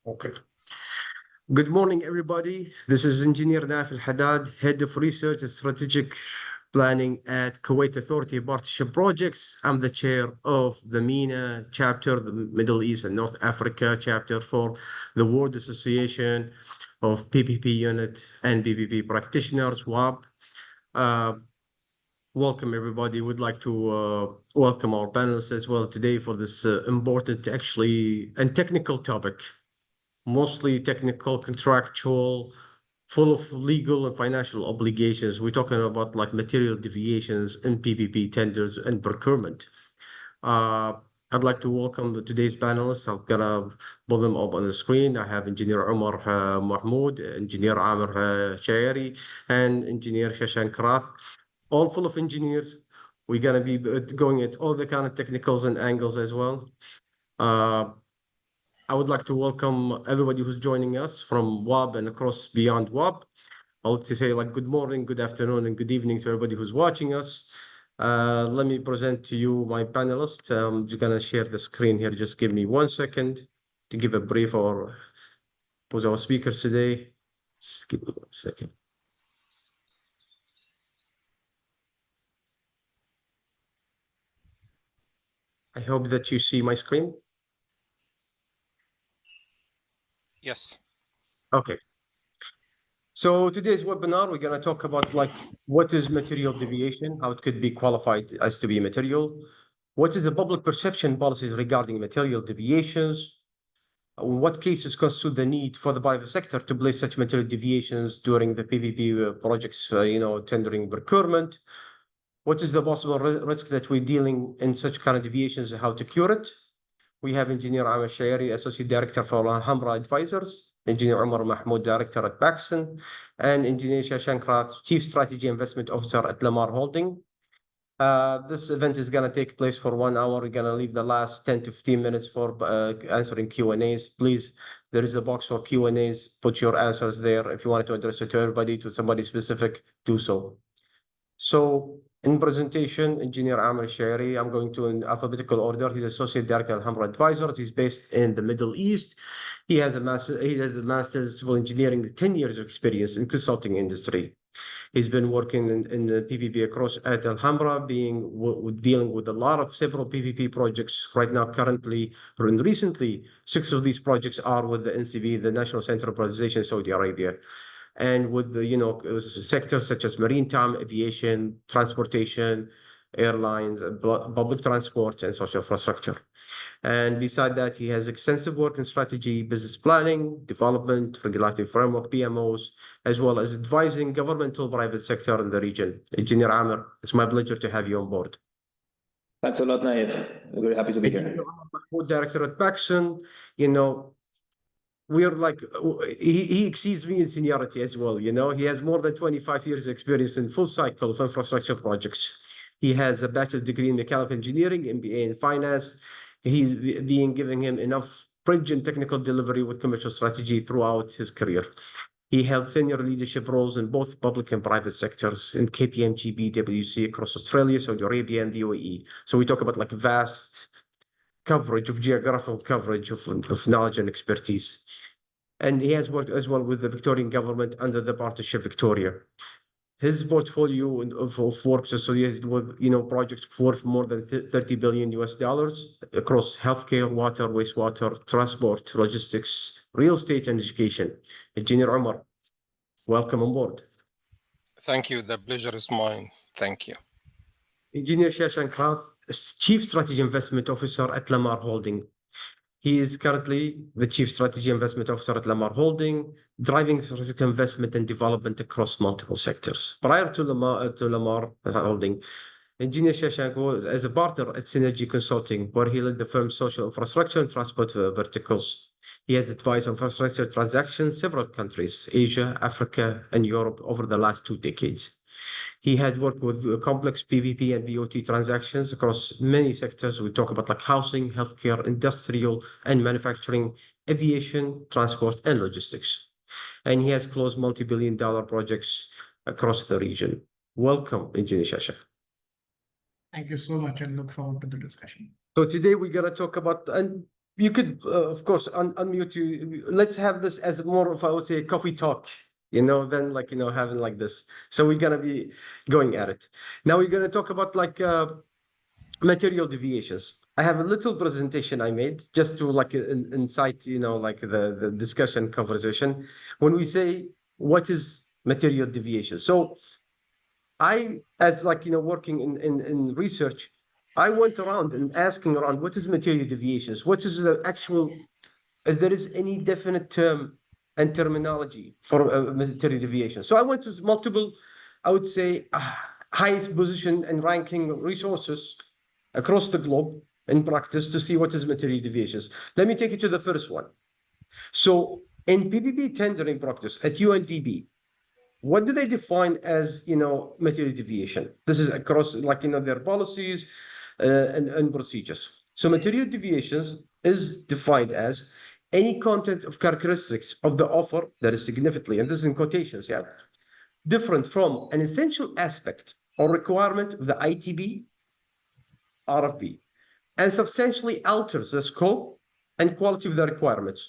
Okay. Good morning, everybody. This is Engineer Naf Al-Haddad, Head of Research and Strategic Planning at Kuwait Authority Partnership Projects. I'm the chair of the MENA chapter, the Middle East and North Africa chapter for the World Association of PPP Unit and PPP Practitioners, WAP. Welcome, everybody. We'd like to welcome our panelists as well today for this important, actually, and technical topic. Mostly technical, contractual, full of legal and financial obligations. We're talking about like material deviations in PPP tenders and procurement. I'd like to welcome today's panelists. I'm gonna put them up on the screen. I have Engineer Omar Mahmoud, Engineer Amr Shairi, and Engineer Shashank Rath, all full of engineers. We're gonna be going at all the kind of technicals and angles as well. I would like to welcome everybody who's joining us from WAB and across beyond WAB. I want to say like good morning, good afternoon, and good evening to everybody who's watching us. Let me present to you my panelists. You're gonna share the screen here. Just give me 1 second to give a brief or who's our speakers today. Just give me 1 second. I hope that you see my screen. Yes. Okay. So today's webinar, we're going to talk about like what is material deviation, how it could be qualified as to be material, what is the public perception policies regarding material deviations, what cases constitute the need for the private sector to place such material deviations during the PPP projects, tendering procurement, what is the possible risk that we're dealing in such kind of deviations and how to cure it. We have Engineer Amr Shairi, Associate Director for Alhambra Advisors, Engineer Omar Mahmoud, Director at Paxson, and Engineer Shashank Rath, Chief Strategy Investment Officer at Lamar Holding. This event is going to take place for 1 hour. We're going to leave the last 10 to 15 minutes for answering Q&As. Please, there is a box for Q&As. Put your answers there. If you want to address it to everybody, to somebody specific, do so. So in presentation, Engineer Amr Shairi, I'm going to in alphabetical order. He's Associate Director at Alhambra Advisors. He's based in the Middle East. He has a master's civil engineering, 10 years of experience in consulting industry. He's been working in the PPP across at Alhambra, dealing with a lot of several PPP projects right now, currently, or recently. 6 of these projects are with the NCB, the National Center of Privatization, Saudi Arabia. And with the sectors such as maritime, aviation, transportation, airlines, public transport, and social infrastructure. And beside that, he has extensive work in strategy, business planning, development, regulatory framework, PMOs, as well as advising governmental private sector in the region. Engineer Amr, it's my pleasure to have you on board. Thanks a lot, Naif. Very happy to be here. Director at Paxson, we're like, he exceeds me in seniority as well. He has more than 25 years experience in full cycle of infrastructure projects. He has a bachelor's degree in mechanical engineering, MBA in finance. He's giving him enough stringent technical delivery with commercial strategy throughout his career. He held senior leadership roles in both public and private sectors in KPMG, BWC across Australia, Saudi Arabia, and the UAE. So we talk about like vast coverage of geographical coverage of knowledge and expertise. And he has worked as well with the Victorian government under the Partnership Victoria. His portfolio of works associated with projects worth more than $30 billion across healthcare, water, wastewater, transport, logistics, real estate, and education. Engineer Omar, welcome on board. Thank you. The pleasure is mine. Thank you. Engineer Shashank Rath, Chief Strategy Investment Officer at Lamar Holding. He is currently the Chief Strategy Investment Officer at Lamar Holding, driving strategic investment and development across multiple sectors. Prior to Lamar Holding, Engineer Shashank was as a partner at Synergy Consulting, where he led the firm's social infrastructure and transport verticals. He has advised on infrastructure transactions in several countries, Asia, Africa, and Europe over the last 2 decades. He has worked with complex PPP and BOT transactions across many sectors. We talk about like housing, healthcare, industrial, and manufacturing, aviation, transport, and logistics. And he has closed multi-billion-dollar projects across the region. Welcome, Engineer Shashank. Thank you so much, and look forward to the discussion. So today we're going to talk about, and you could, of course, unmute you. Let's have this as more of, I would say, coffee talk, than like, having like this. So we're gonna be going at it. Now we're gonna talk about like material deviations. I have a little presentation I made just to like incite, like the discussion conversation. When we say what is material deviation, so I, as like, working in research, I went around and asking around what is material deviations, what is the actual, if there is any definite term and terminology for material deviation. So I went to multiple, I would say, highest position and ranking resources across the globe in practice to see what is material deviations. Let me take you to the first one. So in PPP tendering practice at UNDP, what do they define as, material deviation? This is across like, their policies and procedures. So material deviations is defined as any content of characteristics of the offer that is significantly, and this is in quotations, yeah, different from an essential aspect or requirement of the ITB, RFP, and substantially alters the scope and quality of the requirements,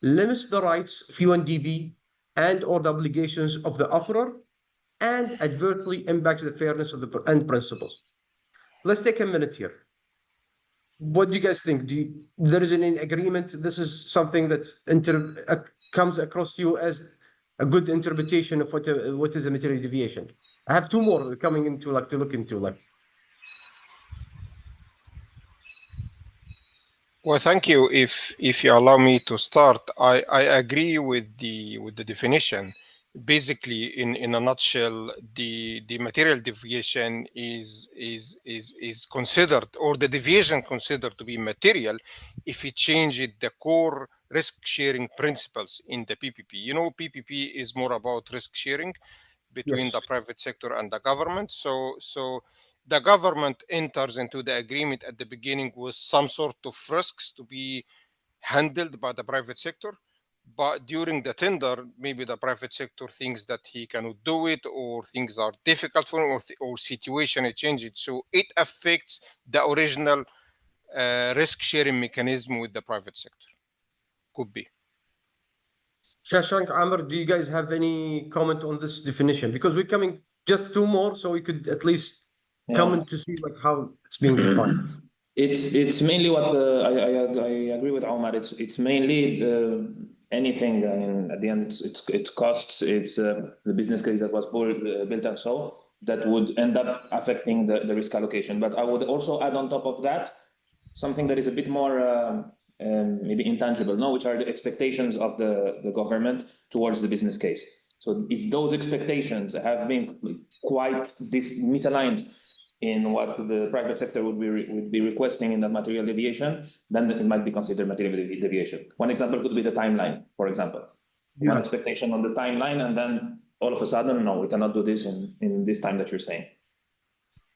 limits the rights of UNDP and or the obligations of the offerer, and adversely impacts the fairness of the end principles. Let's take a minute here. What do you guys think? There is any agreement? This is something that comes across to you as a good interpretation of what is a material deviation. I have two more coming into like to look into like. Well, thank you. If you allow me to start, I agree with the definition. Basically, in a nutshell, the material deviation is considered, or the deviation considered to be material if it changes the core risk sharing principles in the PPP. PPP is more about risk sharing between the private sector and the government. So the government enters into the agreement at the beginning with some sort of risks to be handled by the private sector. But during the tender, maybe the private sector thinks that he cannot do it, or things are difficult for him, or situation changes. So it affects the original risk sharing mechanism with the private sector. Could be. Shashank, Amr, do you guys have any comment on this definition? Because we're coming just two more, so we could at least comment to see like how it's being defined. It's mainly what I agree with Omar. It's mainly anything. I mean, at the end, it's costs. It's the business case that was built and so that would end up affecting the risk allocation. But I would also add on top of that something that is a bit more maybe intangible, which are the expectations of the government towards the business case. So if those expectations have been quite misaligned in what the private sector would be requesting in that material deviation, then it might be considered material deviation. One example could be the timeline, for example. One expectation on the timeline, and then all of a sudden, no, we cannot do this in this time that you're saying.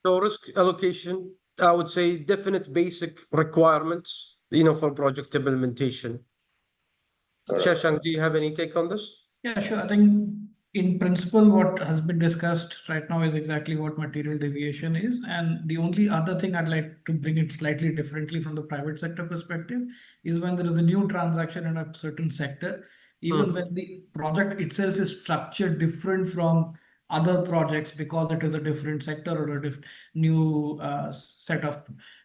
So risk allocation, I would say definite basic requirements, for project implementation. Shashank, do you have any take on this? Yeah, sure. I think in principle, what has been discussed right now is exactly what material deviation is. And the only other thing I'd like to bring it slightly differently from the private sector perspective is when there is a new transaction in a certain sector, even when the project itself is structured different from other projects because it is a different sector or a new set of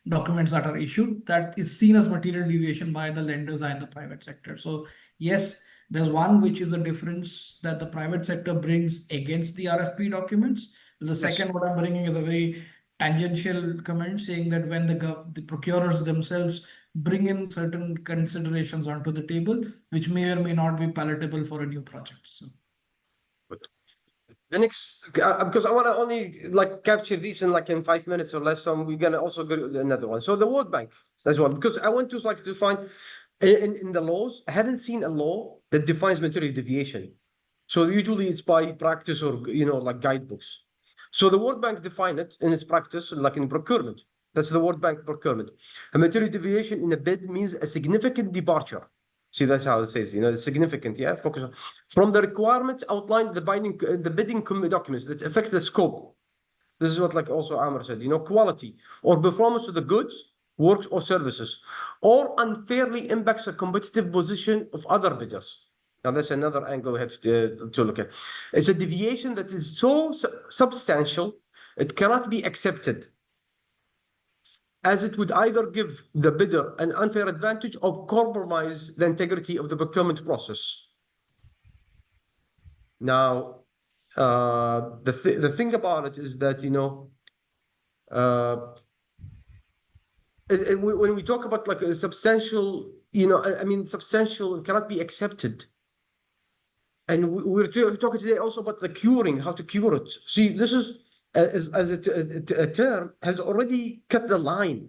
documents that are issued, that is seen as material deviation by the lenders and the private sector. So yes, there's one which is a difference that the private sector brings against the RFP documents. The second, what I'm bringing is a very tangential comment saying that when the procurers themselves bring in certain considerations onto the table, which may or may not be palatable for a new project. So. The next, because I want to only like capture these in 5 minutes or less, so we're gonna also go to another one. So the World Bank as well, because I want to like to find in the laws. I haven't seen a law that defines material deviation. So usually it's by practice or like guidebooks. So the World Bank defined it in its practice, like in procurement. That's the World Bank procurement. A material deviation in a bid means a significant departure. See, that's how it says, significant, focus on from the requirements outlined the bidding documents that affects the scope. This is what like also Amr said, quality or performance of the goods works, or services, or unfairly impacts the competitive position of other bidders. Now, that's another angle we have to look at. It's a deviation that is so substantial, it cannot be accepted, as it would either give the bidder an unfair advantage or compromise the integrity of the procurement process. Now, the thing about it is that, when we talk about like a substantial, I mean, substantial cannot be accepted. And we're talking today also about the curing, how to cure it. See, this is as a term has already cut the line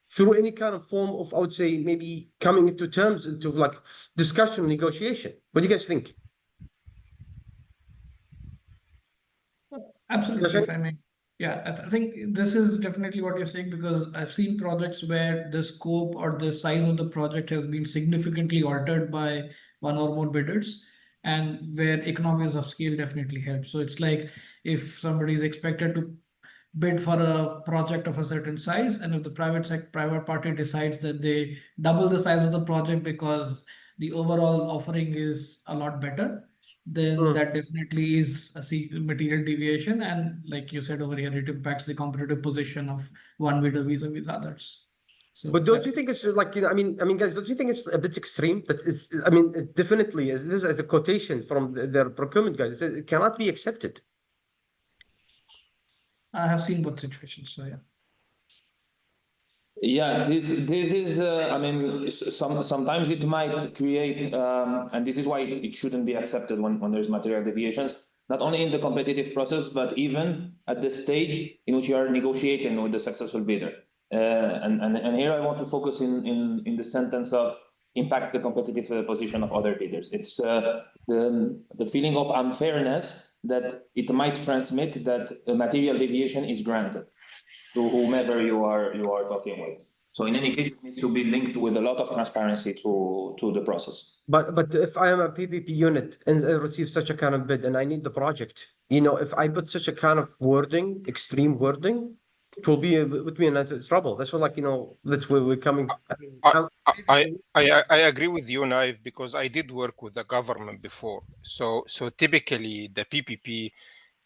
through any kind of form of, I would say, maybe coming into terms, into like discussion, negotiation. What do you guys think? Absolutely, if I may. Yeah, I think this is definitely what you're saying, because I've seen projects where the scope or the size of the project has been significantly altered by one or more bidders, and where economies of scale definitely help. So it's like if somebody is expected to bid for a project of a certain size, and if the private party decides that they double the size of the project because the overall offering is a lot better, then that definitely is a material deviation, and like you said over here, it impacts the competitive position of one bidder vis-a-vis others. So But don't you think it's like, I mean, guys, don't you think it's a bit extreme? That is, I mean, it definitely is. This is a quotation from their procurement guys. It cannot be accepted. I have seen both situations, so yeah. Yeah, this is, I mean, sometimes it might create, and this is why it shouldn't be accepted when there's material deviations, not only in the competitive process, but even at the stage in which you are negotiating with the successful bidder. And here I want to focus in the sentence of impacts the competitive position of other bidders. It's the feeling of unfairness that it might transmit that a material deviation is granted to whomever you are talking with. So in any case, it needs to be linked with a lot of transparency to the process. But if I am a PPP unit and I receive such a kind of bid and I need the project, if I put such a kind of wording, extreme wording, it will be with me in trouble. That's what, like, that's where we're coming. I agree with you, Naif, because I did work with the government before. So typically the PPP,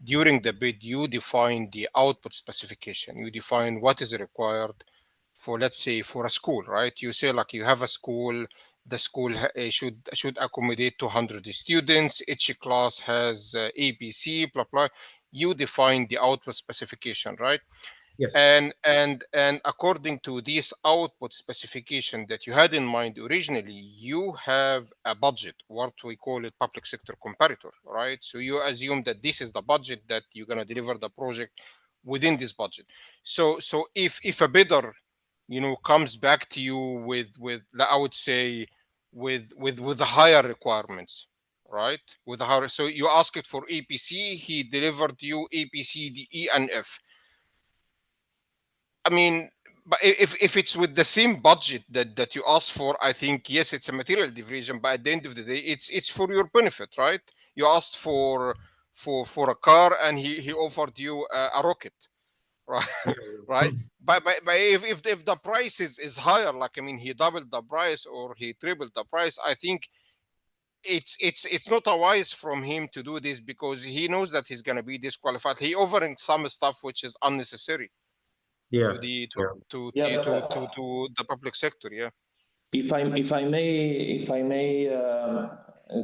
during the bid, you define the output specification. You define what is required for, let's say, for a school, right? You say like you have a school, the school should accommodate 200 students. Each class has ABC, blah, blah. You define the output specification, right? Yes. And according to this output specification that you had in mind originally, you have a budget, what we call it public sector comparator, right? So you assume that this is the budget that you're going to deliver the project within this budget. So if a bidder, comes back to you with I would say with the higher requirements, right? With the higher, so you ask it for APC, he delivered you APC, D, E, and F. I mean, but if it's with the same budget that you asked for, I think yes, it's a material deviation. But at the end of the day, it's for your benefit, right? You asked for a car, and he offered you a rocket, right? Right. But if the price is higher, like, I mean, he doubled the price or he tripled the price, I think it's not a wise from him to do this, because he knows that he's gonna be disqualified. He offering some stuff which is unnecessary Yeah. to the public sector. Yeah. If I may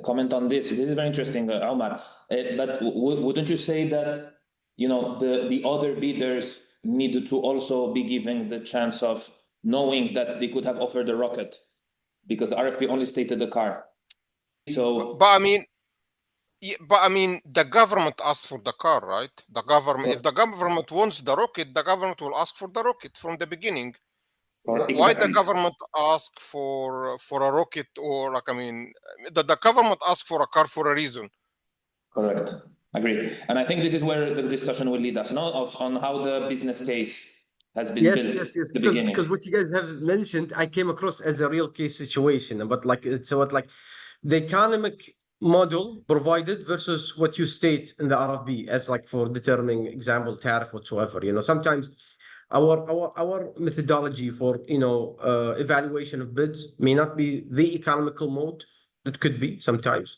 comment on this, this is very interesting, Omar. But wouldn't you say that the other bidders needed to also be given the chance of knowing that they could have offered a rocket, because the RFP only stated the car? So, But I mean, the government asked for the car, right? The government, if the government wants the rocket, the government will ask for the rocket from the beginning. Why the government ask for a rocket, or like, I mean, the government asked for a car for a reason. Correct. Agreed. And I think this is where the discussion will lead us, on how the business case has been built. Yes. Because what you guys have mentioned, I came across as a real case situation, but like it's what like the economic model provided versus what you state in the RFB as like for determining example tariff whatsoever. Sometimes our methodology for, evaluation of bids may not be the economical mode. It could be sometimes.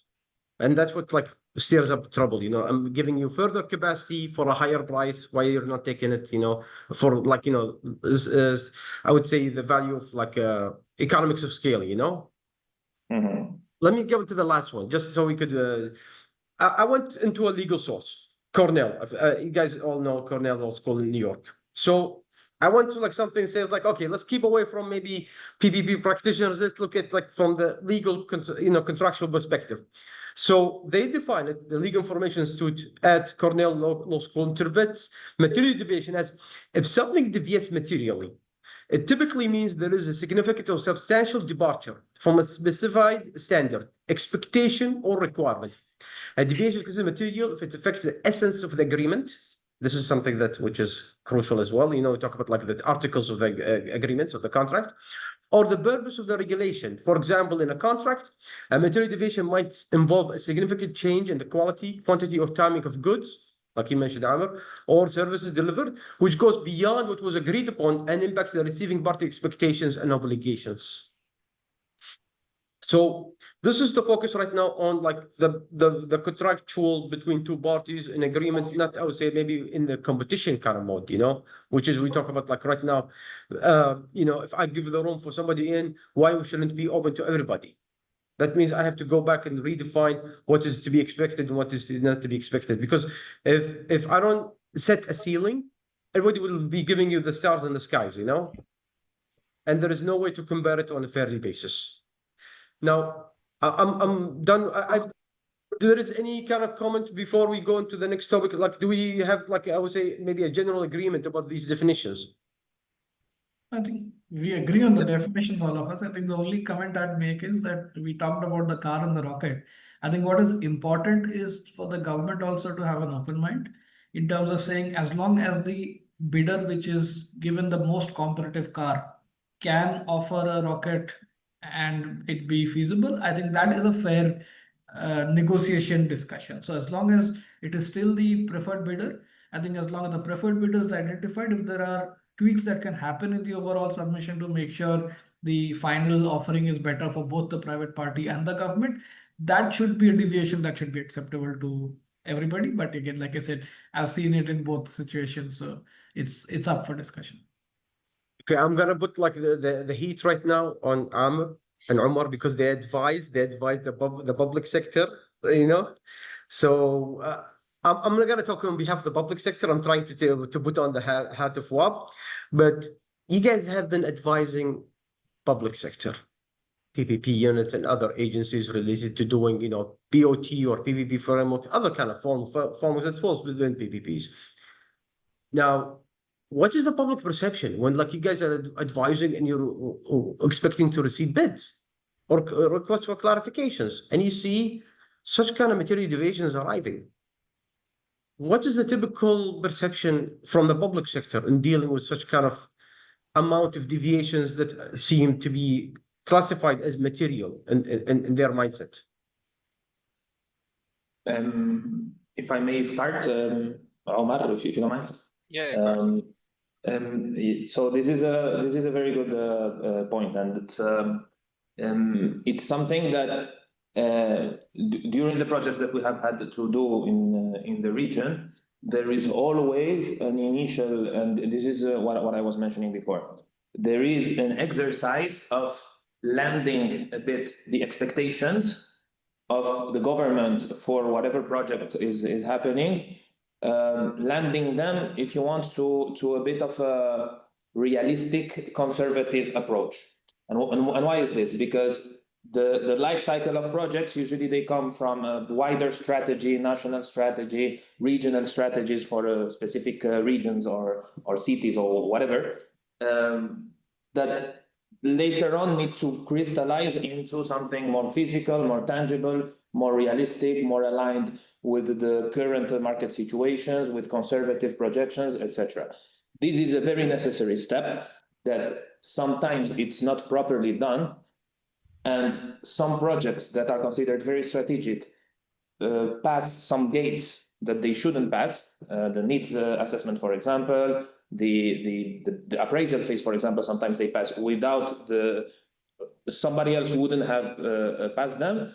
And that's what like stirs up trouble, I'm giving you further capacity for a higher price, why you're not taking it, for like, is I would say the value of like economics of scale, Let me go to the last one, just so we could. I went into a legal source, Cornell. You guys all know Cornell Law School in New York. So I went to like something that says like, okay, let's keep away from maybe PPP practitioners. Let's look at like from the legal, contractual perspective. So they define it. The Legal Information Institute at Cornell Law School interprets material deviation as if something deviates materially. It typically means there is a significant or substantial departure from a specified standard, expectation, or requirement. A deviation is material if it affects the essence of the agreement. This is something which is crucial as well. We talk about like the articles of the agreements of the contract, or the purpose of the regulation. For example, in a contract, a material deviation might involve a significant change in the quality, quantity, or timing of goods, like you mentioned, Amr, or services delivered, which goes beyond what was agreed upon and impacts the receiving party expectations and obligations. So this is the focus right now on like the contractual between two parties in agreement, not I would say maybe in the competition kind of mode, which is we talk about like right now, if I give the room for somebody in, why we shouldn't be open to everybody? That means I have to go back and redefine what is to be expected and what is not to be expected. Because if I don't set a ceiling, everybody will be giving you the stars in the skies, and there is no way to compare it on a fairly basis. Now, I'm done. There is any kind of comment before we go into the next topic? Like, do we have like I would say maybe a general agreement about these definitions? I think we agree on the definitions, all of us. I think the only comment I'd make is that we talked about the car and the rocket. I think what is important is for the government also to have an open mind in terms of saying as long as the bidder which is given the most competitive car can offer a rocket and it be feasible, I think that is a fair negotiation discussion. So as long as it is still the preferred bidder, I think as long as the preferred bidder is identified, if there are tweaks that can happen in the overall submission to make sure the final offering is better for both the private party and the government, that should be a deviation that should be acceptable to everybody. But again, like I said, I've seen it in both situations, so it's up for discussion. Okay, I'm gonna put like the heat right now on Amr and Omar because they advise the public sector, So I'm not gonna talk on behalf of the public sector. I'm trying to put on the hat of WAB, but you guys have been advising public sector, PPP units and other agencies related to doing, POT or PPP framework, other kind of forms that falls within PPPs. Now, what is the public perception when like you guys are advising and you're expecting to receive bids or requests for clarifications and you see such kind of material deviations arriving? What is the typical perception from the public sector in dealing with such kind of amount of deviations that seem to be classified as material in their mindset? If I may start, Omar, if you don't mind. Yeah, go ahead. So this is a very good point, and it's something that during the projects that we have had to do in the region, there is always an initial, and this is what I was mentioning before. There is an exercise of landing a bit the expectations of the government for whatever project is happening. Landing them, if you want, to a bit of a realistic, conservative approach. And why is this? Because the life cycle of projects, usually they come from a wider strategy, national strategy, regional strategies for specific regions or cities or whatever, that later on need to crystallize into something more physical, more tangible, more realistic, more aligned with the current market situations, with conservative projections, etc. This is a very necessary step that sometimes it's not properly done, and some projects that are considered very strategic pass some gates that they shouldn't pass, the needs assessment, for example, the appraisal phase, for example, sometimes they pass without somebody else wouldn't have passed them.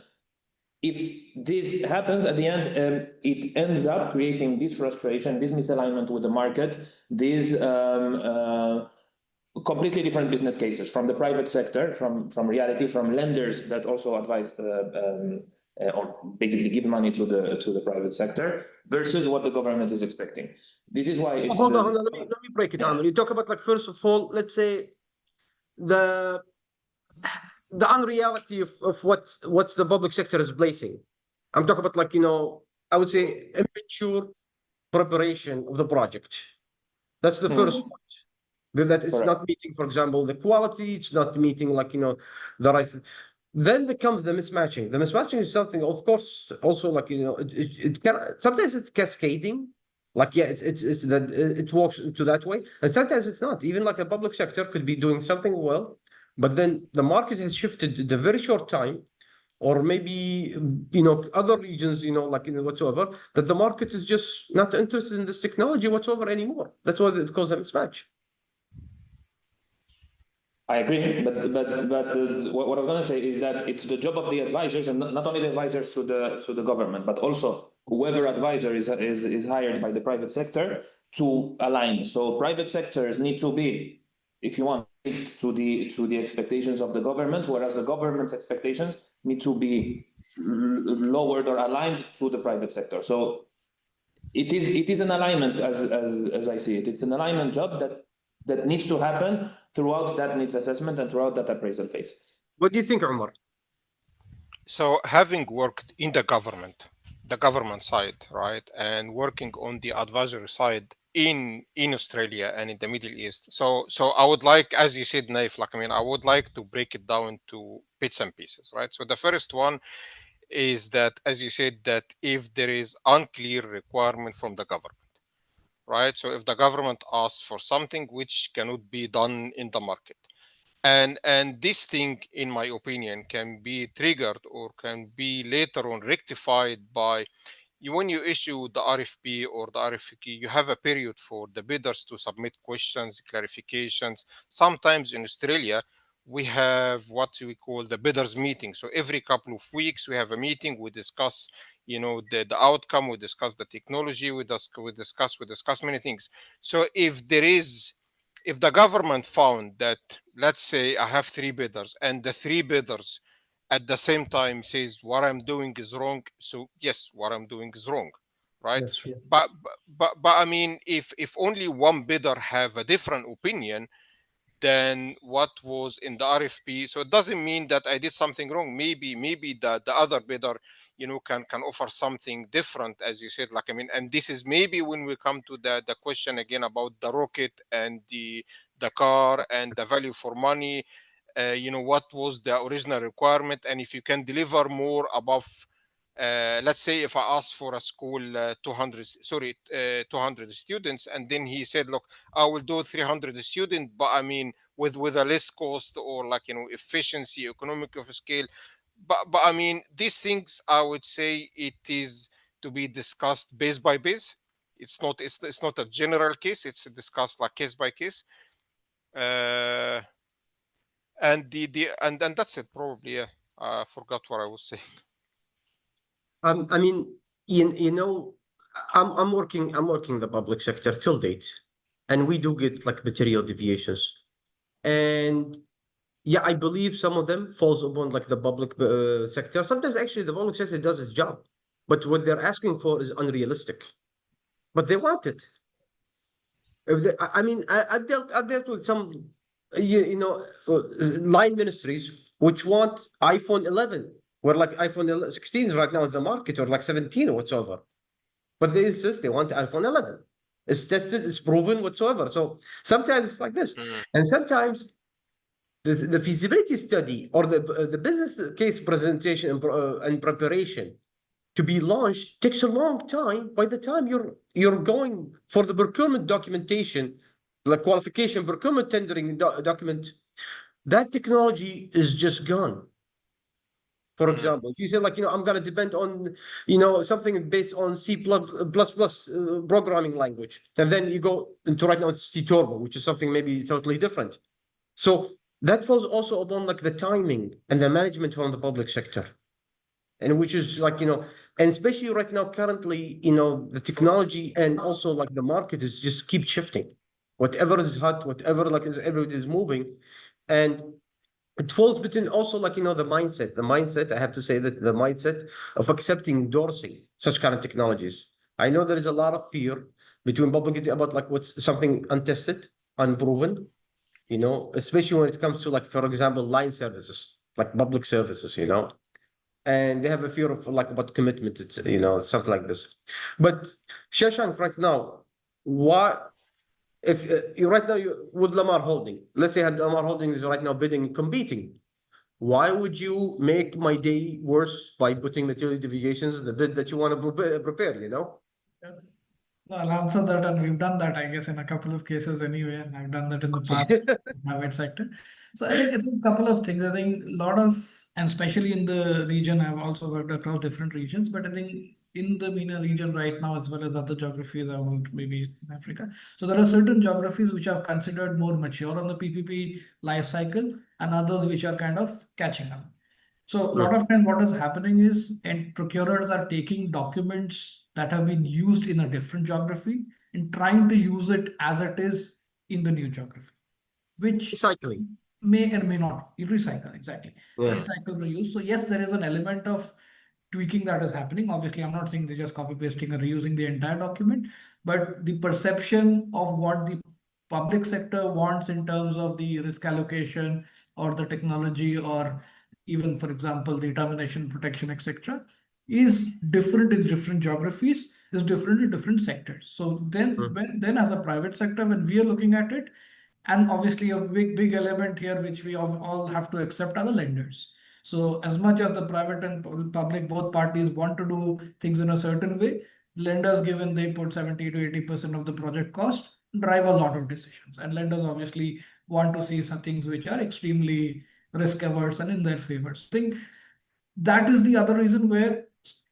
If this happens at the end, it ends up creating this frustration, this misalignment with the market, these completely different business cases from the private sector, from reality, from lenders that also advise or basically give money to the private sector versus what the government is expecting. This is why it's hold on. Let me break it down. You talk about, like, first of all, let's say the unreality of what's the public sector is placing. I'm talking about, like, I would say immature preparation of the project. That's the first point. That it's not meeting, for example, the quality, it's not meeting, like, the right. Then becomes the mismatching. The mismatching is something, of course, also, like, it can sometimes it's cascading. Like, yeah, it's that it works into that way, and sometimes it's not. Even like a public sector could be doing something well, but then the market has shifted in a very short time, or maybe other regions, like whatsoever, that the market is just not interested in this technology whatsoever anymore. That's why it causes a mismatch. I agree, but what I was going to say is that it's the job of the advisors, and not only the advisors to the government, but also whoever advisor is hired by the private sector to align. So private sectors need to be, if you want, to the expectations of the government, whereas the government's expectations need to be lowered or aligned to the private sector. So it is an alignment, as I see it. It's an alignment job that needs to happen throughout that needs assessment and throughout that appraisal phase. What do you think, Umar? So having worked in the government side, right, and working on the advisory side in Australia and in the Middle East. So I would like, as you said, Naif, like, I would like to break it down to bits and pieces, right? So the first one is that, as you said, that if there is unclear requirement from the government, right? So if the government asks for something which cannot be done in the market, and this thing, in my opinion, can be triggered or can be later on rectified by when you issue the RFP or the RFQ, you have a period for the bidders to submit questions, clarifications. Sometimes in Australia, we have what we call the bidders meeting. So every couple of weeks, we have a meeting. We discuss, the outcome. We discuss the technology. We discuss many things. So if the government found that, let's say I have 3 bidders, and the 3 bidders at the same time says what I'm doing is wrong, so yes, what I'm doing is wrong, right? That's true. But if only one bidder have a different opinion than what was in the RFP, so it doesn't mean that I did something wrong. Maybe the other bidder can offer something different, as you said, like, and this is maybe when we come to the question again about the rocket and the car and the value for money. What was the original requirement, and if you can deliver more above, let's say if I asked for a school 200 students, and then he said, look, I will do 300 students, but with a less cost, or like efficiency, economic of scale. But these things, I would say, it is to be discussed base by base. It's not a general case. It's discussed like case by case. And and that's it, probably. Yeah, I forgot what I was saying. I'm working the public sector till date, and we do get like material deviations, and yeah, I believe some of them falls upon like the public sector. Sometimes actually the public sector does its job, but what they're asking for is unrealistic, but they want it. If they, I've dealt with some, line ministries which want iPhone 11, where like iPhone 16 is right now in the market, or like 17 or whatsoever. But they insist they want iPhone 11. It's tested, it's proven whatsoever. So sometimes it's like this, and sometimes the feasibility study or the business case presentation and preparation to be launched takes a long time. By the time you're going for the procurement documentation, the qualification procurement tendering document, that technology is just gone. For example, if you say like, I'm going to depend on, something based on C++ programming language, and then you go into right now it's C Turbo, which is something maybe totally different. So that falls also upon like the timing and the management from the public sector. And which is like, and especially right now, currently, the technology and also like the market is just keep shifting. Whatever is hot, whatever like everybody is moving. And it falls between also like, the mindset, I have to say that the mindset of accepting, endorsing such kind of technologies. I know there is a lot of fear between public about like what's something untested, unproven, especially when it comes to like, for example, line services, like public services, and they have a fear of like about commitment, it's, something like this. But Shashank, right now, what if you right now you with Lamar Holding, let's say Lamar Holding is right now bidding, competing, why would you make my day worse by putting material deviations in the bid that you want to prepare, No, I'll answer that, and we've done that, I guess, in a couple of cases anyway, and I've done that in the past in the private sector. So I think it's a couple of things. I think a lot of, and especially in the region, I've also worked across different regions, but I think in the MENA region right now, as well as other geographies, I worked maybe in Africa. So there are certain geographies which I've considered more mature on the PPP life cycle, and others which are kind of catching up. So a lot of time what is happening is, and procurers are taking documents that have been used in a different geography and trying to use it as it is in the new geography, which Recycling. may or may not. You recycle, exactly. Yeah. Recycle, reuse. So yes, there is an element of tweaking that is happening. Obviously, I'm not saying they're just copy pasting or reusing the entire document, but the perception of what the public sector wants in terms of the risk allocation or the technology, or even, for example, the termination protection, etc., is different in different geographies, is different in different sectors. So then as a private sector, when we are looking at it, and obviously a big element here, which we all have to accept, are the lenders. So as much as the private and public, both parties want to do things in a certain way, lenders, given they put 70 to 80% of the project cost, drive a lot of decisions. And lenders obviously want to see some things which are extremely risk averse and in their favor. So I think that is the other reason where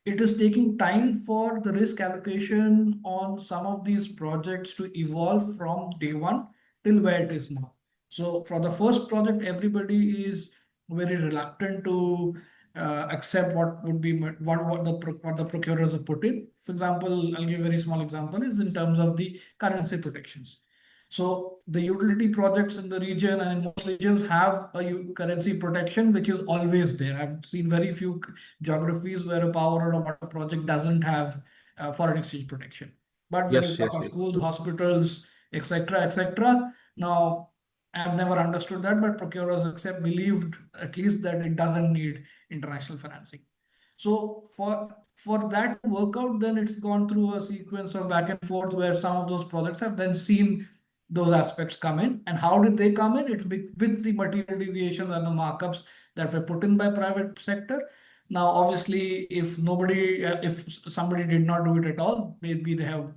it is taking time for the risk allocation on some of these projects to evolve from day one till where it is now. So for the first project, everybody is very reluctant to accept what would be what the procurers have put in. For example, I'll give a very small example, is in terms of the currency protections. So the utility projects in the region and in most regions have a currency protection, which is always there. I've seen very few geographies where a power or a water project doesn't have foreign exchange protection. But when you talk of schools, hospitals, etc., now I've never understood that, but procurers believed at least that it doesn't need international financing. So for that to work out, then it's gone through a sequence of back and forth where some of those projects have then seen those aspects come in. And how did they come in? It's with the material deviations and the markups that were put in by private sector. Now, obviously, if somebody did not do it at all, maybe they have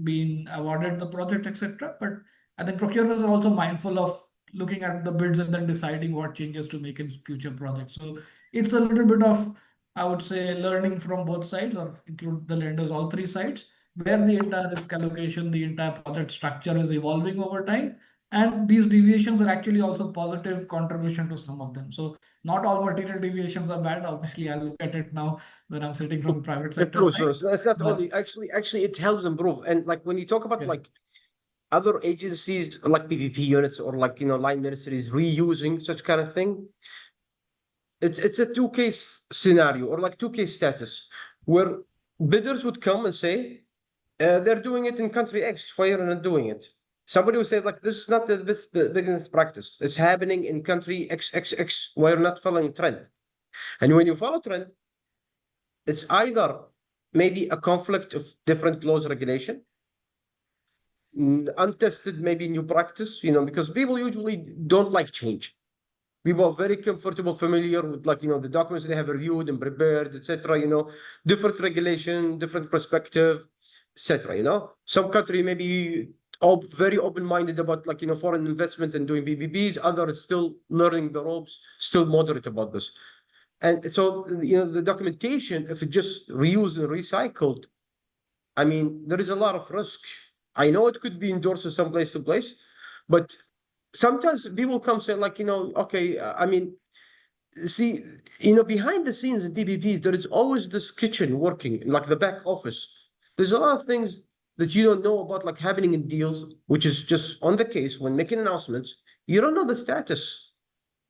been awarded the project, etc. But I think procurers are also mindful of looking at the bids and then deciding what changes to make in future projects. So it's a little bit of, I would say, learning from both sides, or include the lenders, all three sides, where the entire risk allocation, the entire project structure is evolving over time. And these deviations are actually also positive contribution to some of them. So not all material deviations are bad. Obviously, I look at it now when I'm sitting from private sector side. So that's not only actually it helps improve. And like when you talk about like other agencies like PPP units or like line ministries reusing such kind of thing, it's a two-case scenario or like two-case status where bidders would come and say they're doing it in country X, why are you not doing it? Somebody would say like this is not the best business practice. It's happening in country XXX. Why are not following trend? And when you follow trend, it's either maybe a conflict of different laws regulation, untested maybe new practice, because people usually don't like change. People are very comfortable, familiar with like, the documents they have reviewed and prepared, etc. Different regulation, different perspective, etc. Some country may be very open-minded about like, foreign investment and doing PPPs. Others still learning the ropes, still moderate about this. And so, the documentation, if it just reused and recycled, I mean, there is a lot of risk. I know it could be endorsed some place to place, but sometimes people come say like, okay, I mean, see, behind the scenes in PPPs, there is always this kitchen working, like the back office. There's a lot of things that you don't know about, like happening in deals, which is just on the case when making announcements. You don't know the status.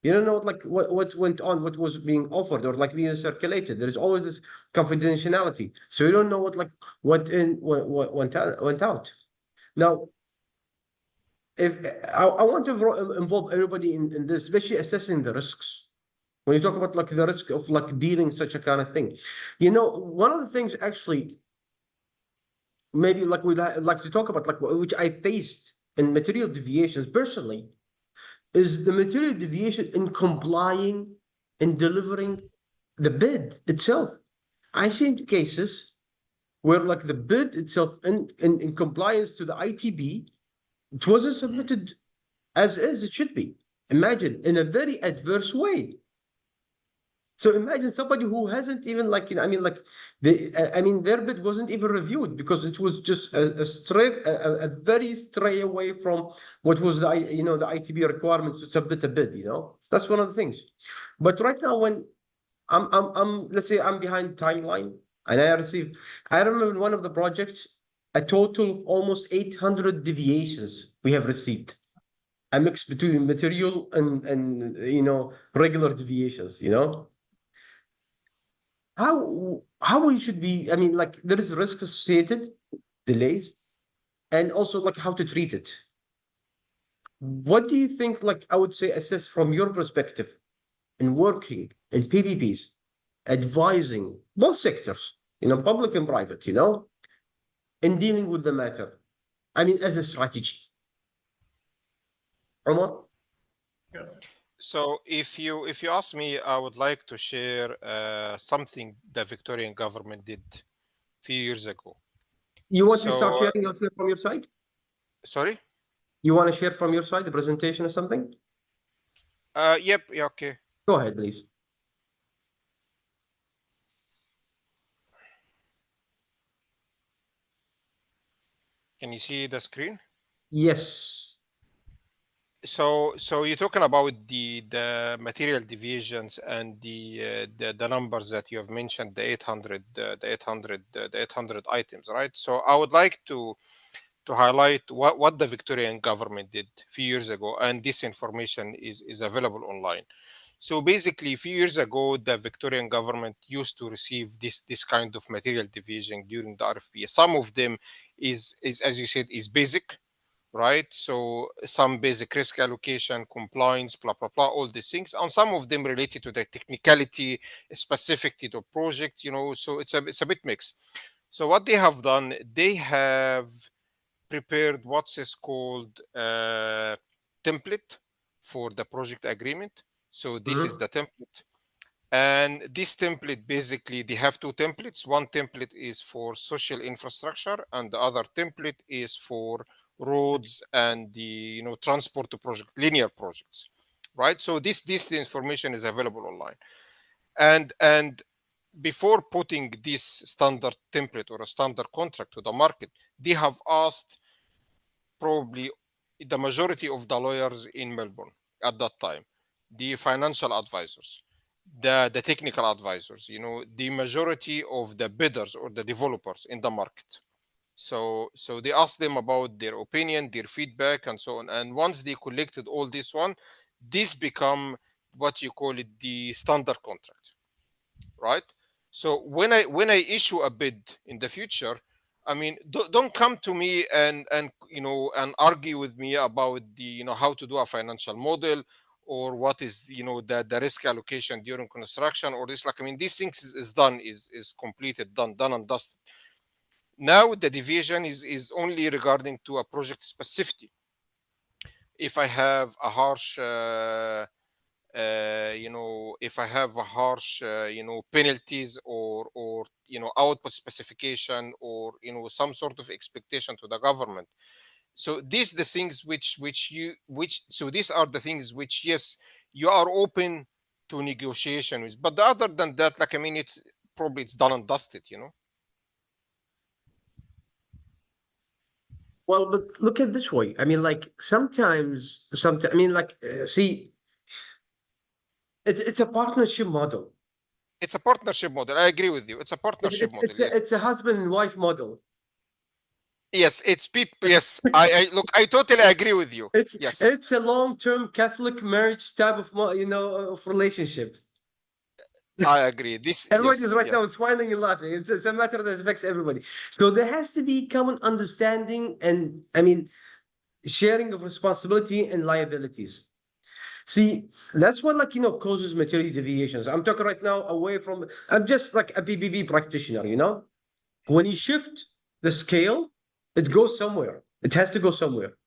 You don't know like what went on, what was being offered or like being circulated. There's always this confidentiality. So you don't know what in what went out. Now, if I want to involve everybody in this, especially assessing the risks. When you talk about like the risk of like dealing such a kind of thing, one of the things actually maybe like we'd like to talk about, like which I faced in material deviations personally, is the material deviation in complying and delivering the bid itself. I seen cases where like the bid itself in compliance to the ITB, it wasn't submitted as is it should be. Imagine in a very adverse way. So imagine somebody who hasn't even like, I mean, like their bid wasn't even reviewed because it was just a very stray away from what was the ITB requirement to submit a bid. That's one of the things. But right now, when let's say I'm behind timeline and I remember in one of the projects, a total of almost 800 deviations we have received. A mix between material and regular deviations. How we should be, I mean, like there is risk associated, delays, and also like how to treat it. What do you think, like I would say, assess from your perspective in working in PPPs, advising both sectors, public and private, in dealing with the matter? I mean, as a strategy. Omar? So if you ask me, I would like to share something the Victorian government did a few years ago. You want to start sharing yourself from your side? Sorry? You want to share from your side the presentation or something? Yep. Yeah. Okay. Go ahead, please. Can you see the screen? Yes. So you're talking about the material deviations and the numbers that you have mentioned, the 800 the 800 items, right? So I would like to highlight what the Victorian government did a few years ago, and this information is available online. So basically, a few years ago, the Victorian government used to receive this kind of material deviation during the RFP. Some of them is as you said is basic, right? So some basic risk allocation, compliance, blah blah blah, all these things, and some of them related to the technicality, specific to the project. So it's a bit mixed. So what they have done, they have prepared what's is called template for the project agreement. So this is the template. And this template, basically, they have two templates. One template is for social infrastructure, and the other template is for roads and the transport to project, linear projects, right? So this the information is available online. And before putting this standard template or a standard contract to the market, they have asked probably the majority of the lawyers in Melbourne at that time, the financial advisors, the technical advisors, the majority of the bidders or the developers in the market. So they asked them about their opinion, their feedback, and so on. And once they collected all this become what you call it the standard contract, right? So when I issue a bid in the future, I mean, don't come to me and argue with me about the how to do a financial model, or what is the risk allocation during construction, or this, like, I mean, these things is done, is completed, done and dusted. Now the division is only regarding to a project specificity. If I have a harsh if I have a harsh penalties, or output specification, or some sort of expectation to the government. So these the things which so these are the things which, yes, you are open negotiation with. But other than that, like, I mean, it's probably it's done and dusted, you know. Well, but look at it this way. I mean, like sometimes, I mean, like, see, it's a partnership model. It's a partnership model. I agree with you. It's a partnership model. Yes. It's a husband and wife model. Yes, it's people. Yes, I look. I totally agree with you. Yes, It's a long-term Catholic marriage type of of relationship. I agree. This. Everybody is Yes, right yes, now smiling and laughing. It's a matter that affects everybody. So there has to be common understanding and, I mean, sharing of responsibility and liabilities. See, that's what, like, causes material deviations. I'm talking right now away from, I'm just like a PPP practitioner, When you shift the scale, it goes somewhere. It has to go somewhere.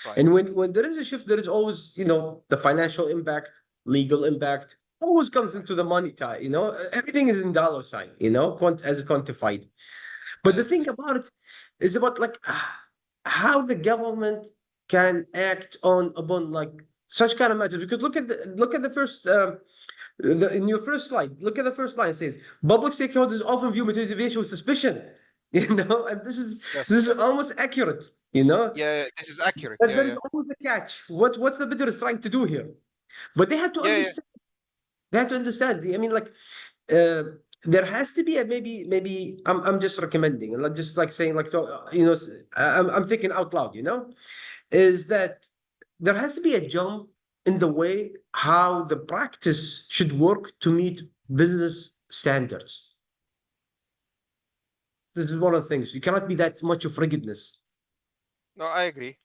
right. And when there is a shift, there is always, the financial impact, legal impact, always comes into the money tie, everything is in dollar sign, as quantified. But I the thing agree. about it is about like how the government can act upon like such kind of matters. Because look at the first in your first slide. Look at the first line. It says public stakeholders often view material deviation with suspicion. And this is Yes. almost accurate. Yeah, this is accurate. But Yeah, there is yeah, always a catch. What's the bidder is trying to do here? But they have to yeah, yeah. understand. They have to understand. I mean, like, uh, there has to be a maybe. I'm just recommending, and I'm just like saying, like, I'm thinking out loud. Is that there has to be a jump in the way how the practice should work to meet business standards. This is one of the things. You cannot be that much of rigidness No, I agree.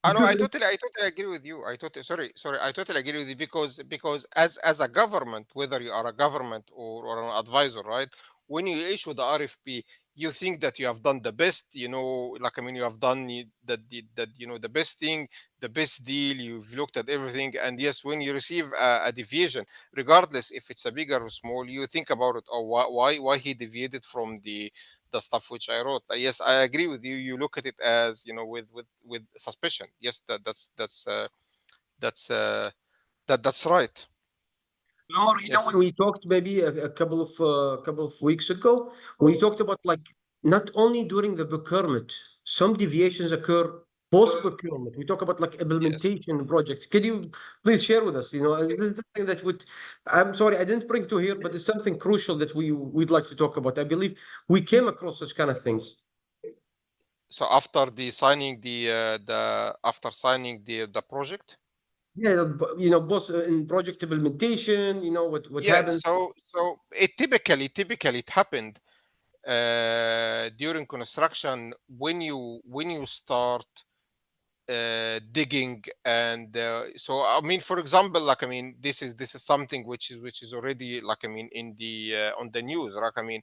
I know. because I totally agree with you. Sorry. I totally agree with you because as a government, whether you are a government or an advisor, right? When you issue the RFP, you think that you have done the best. Like, I mean, you have done the best thing, the best deal. You've looked at everything, and yes, when you receive a deviation, regardless if it's a big or small, you think about it. Oh, why he deviated from the stuff which I wrote. Yes, I agree with you. You look at it as, with suspicion. Yes, that's that's right. Or, Yes, when we talked maybe a couple of weeks ago, we talked about like not only during the procurement, some deviations occur post procurement. We talk about like yes. implementation project. Can you please share with us? This is something that would. I'm sorry, I didn't bring to here, but it's something crucial that we'd like to talk about. I believe we came across such kind of things. So after the project. Yeah, both in project implementation. What Yeah. happens? So typically it happened during construction when you start digging. And so, I mean, for example, like, I mean, this is something which is already, like, I mean, in the on the news, like, I mean,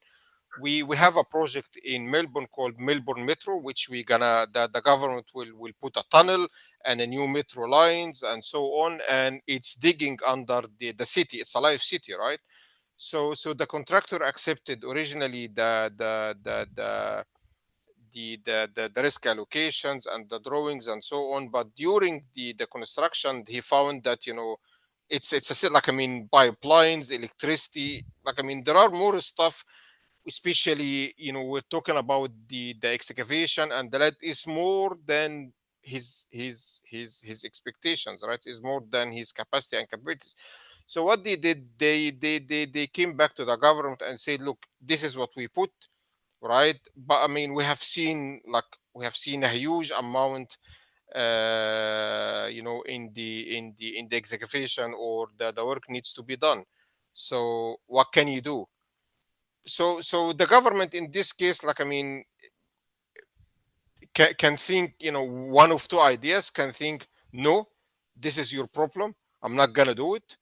we have a project in Melbourne called Melbourne Metro, which the government will put a tunnel and a new metro lines and so on, and it's digging under the city. It's a live city, right? So the contractor accepted originally the risk allocations and the drawings and so on. But during the construction, he found that, it's like, I mean, pipelines, electricity, like, I mean, there are more stuff, especially, we're talking about the excavation, and the lead is more than his expectations, right? Is more than his capacity and capabilities. So what they did, they came back to the government and said, look, this is what we put, right? But I mean, we have seen a huge amount, in the excavation, or the work needs to be done. So what can you do? So the government in this case, like, I mean, can think, one of two ideas. Can think, no, this is your problem, I'm not gonna do it.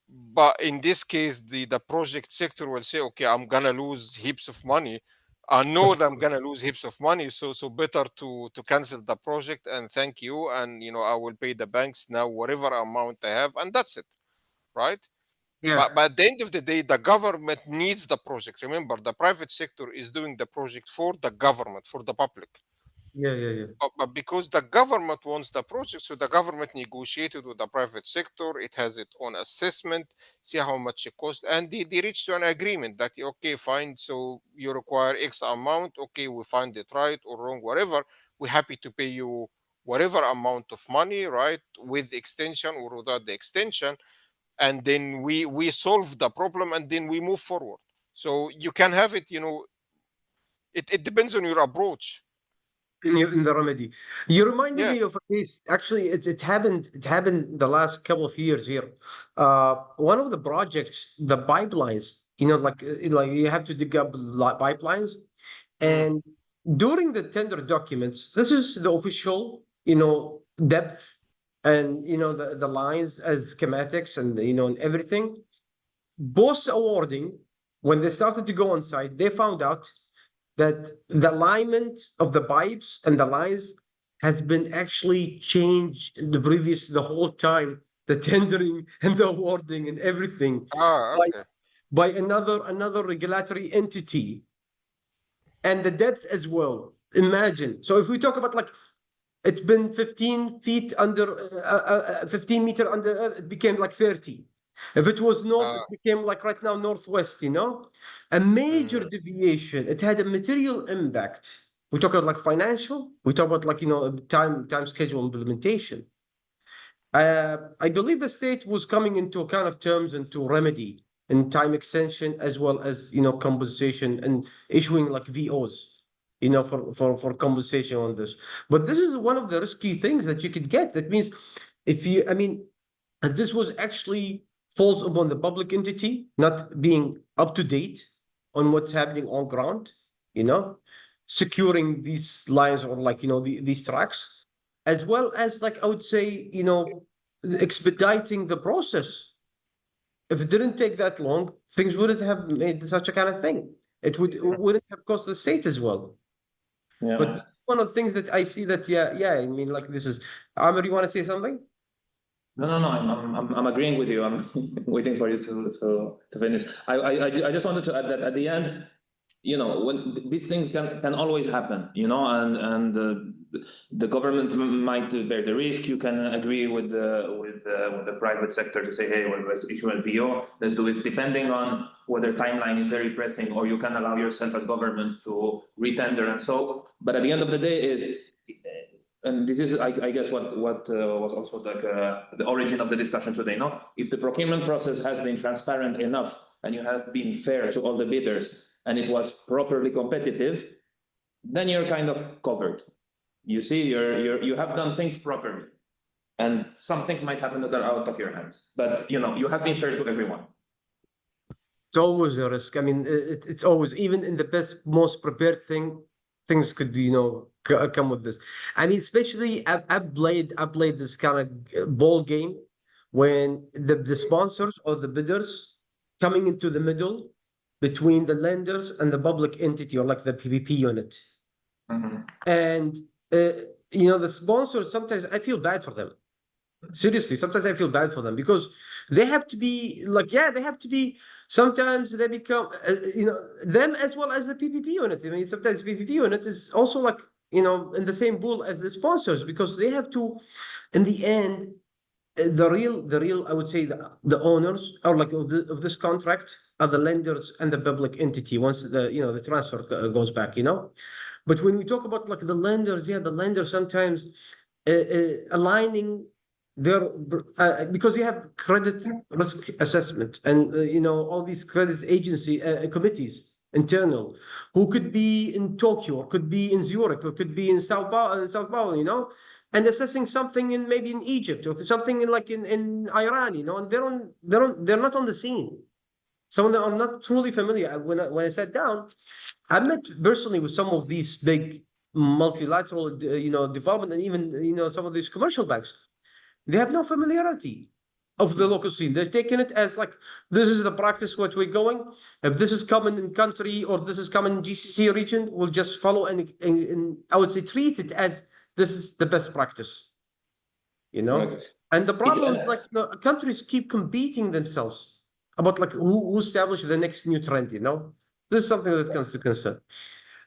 But in this case, the project sector will say, okay, I'm gonna lose heaps of money. I know that I'm gonna lose heaps of money, so better to cancel the project and thank you, and I will pay the banks now whatever amount I have, and that's it, right? Yeah. But at the end of the day, the government needs the project. Remember, the private sector is doing the project for the government, for the public. Yeah. But because the government wants the project, so the government negotiated with the private sector. It has its own assessment, see how much it costs, and they reached to an agreement that okay, fine. So you require X amount. Okay, we find it right or wrong, whatever. We're happy to pay you whatever amount of money, right, with extension or without the extension, and then we solve the problem and then we move forward. So you can have it. It depends on your approach. In the remedy. You reminded Yeah. me of a case. Actually, it happened the last couple of years here. One of the projects, the pipelines, like you have to dig up pipelines, Mm. and during the tender documents, this is the official, depth, and the lines as schematics, and and everything. Both awarding, when they started to go on site, they found out that the alignment of the pipes and the lines has been actually changed the whole time, the tendering and the awarding and everything, Ah, by, okay. by another regulatory entity, and the depth as well. Imagine. So if we talk about, like, it's been 15 feet under, 15 meter under earth, it became like 30. If it was north, Uh, it became like right now northwest, A major mhm. deviation, it had a material impact. We talk about like financial, we talk about like, time schedule implementation. I believe the state was coming into a kind of terms into remedy and time extension, as well as compensation, and issuing like VOs, for compensation on this. But this is one of the risky things that you could get. That means, I mean, and this was actually falls upon the public entity not being up to date on what's happening on ground, you know, securing these lines, or like these tracks, as well as, like, I would say, expediting the process. If it didn't take that long, things wouldn't have made such a kind of thing. It wouldn't have cost the state as well. But Yeah. this is one of the things that I see that, yeah, I mean, like, this is. Amir, you want to say something? No. I'm agreeing with you. I'm waiting for you to finish. I just wanted to add that at the end, when these things can always happen, and the government might bear the risk. You can agree with the private sector to say, hey, well, let's issue a VO. Let's do it, depending on whether timeline is very pressing, or you can allow yourself as government to retender and so. But at the end of the day, and this is, I guess, what was also like the origin of the discussion today. No, if the procurement process has been transparent enough and you have been fair to all the bidders and it was properly competitive, then you're kind of covered. You see, you have done things properly, and some things might happen that are out of your hands, but you have been fair to everyone. It's always a risk. I mean, it's always, even in the best, most prepared things could, come with this. I mean, especially I've played this kind of ball game when the sponsors or the bidders coming into the middle between the lenders and the public entity, or like the PPP unit. And the sponsors, sometimes I feel bad for them. Seriously, sometimes I feel bad for them, because they have to be like, yeah, they have to be. Sometimes they become, them, as well as the PPP unit. I mean, sometimes PPP unit is also like, in the same pool as the sponsors, because they have to, in the end, the real, I would say, the owners, or like, of this contract, are the lenders and the public entity once the transfer goes back. But when we talk about like the lenders, yeah, the lenders sometimes aligning their, because you have credit risk assessment, and all these credit agency committees internal, who could be in Tokyo, or could be in Zurich, or could be in Sao Paulo, and assessing something in, maybe in Egypt, or something in Iran, and they're not on the scene. Some of them are not truly familiar. When I sat down, I met personally with some of these big multilateral, development, and even, some of these commercial banks. They have no familiarity of the local scene. They're taking it as like, this is the practice, what we're going. If this is common in country, or this is common in GCC region, we'll just follow, and I would say, treat it as this is the best practice. Right. And the problem is, like, countries keep competing themselves about, like, who established the next new trend. This is something that comes to concern.